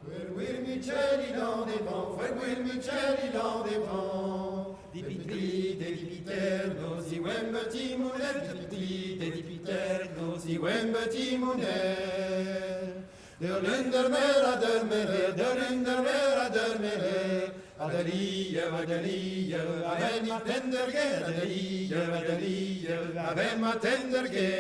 Will Michel, il en défend, Will Michel, il en défend. Dipitri, dipiterno, si wem timounet, dipitri, dipiterno, si wem timounet. Der Lindermeer, Adermere, der Lindermeer, Adermere. Adelie, Adelie, aven ma tenderge, Adelie, Adelie, aven ma tenderge.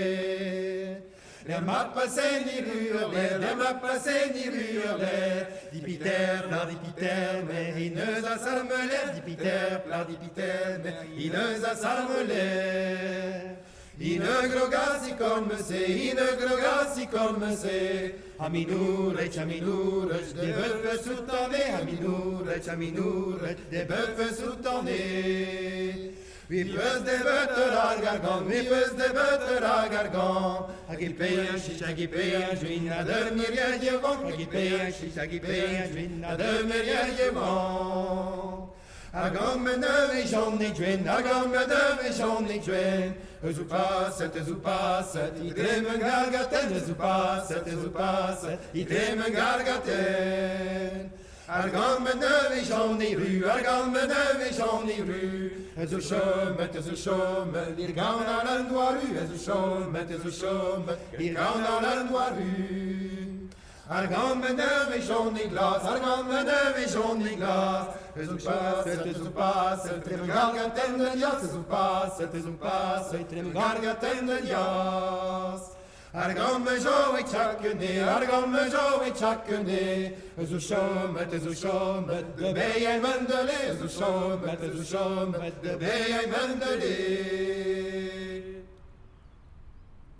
Le m'a passé ni ruerler, le m'a passé ni ruerler. Dipiter, la dipiter, mais il ne a sarmeler. Dipiter, la dipiter, mais il ne a sarmeler. In grogasi comme c'est, in grogasi comme c'est. Aminurec, aminurec, des bœufs soutenés. Aminurec, aminurec, des bœufs soutenés. Vi pös de bötter ar gargan, vi pös de bötter ar gargan. Agipean shish, agipean juin, adörmir jevon. Agipean shish, agipean juin, adörmir jevon. Agam me neve jonny juin, agam me neve jonny juin. Zupaset, i dremen gargaten. Zupaset, i dremen gargaten. Argan me neve jonny ru, argan me neve jonny ru. Zo chôme, ir gaun à l'endroiru. Zo chôme, ir gaun à l'endroiru. Argan me neve jonny glas, argan me neve jonny glas. Zupaset, trem gargaten de jas. Zupaset, trem gargaten de jas. Argan me jo e chakene, argan me jo e chakene. Zo chôme, de beien mendele. Zo chôme, de beien mendele.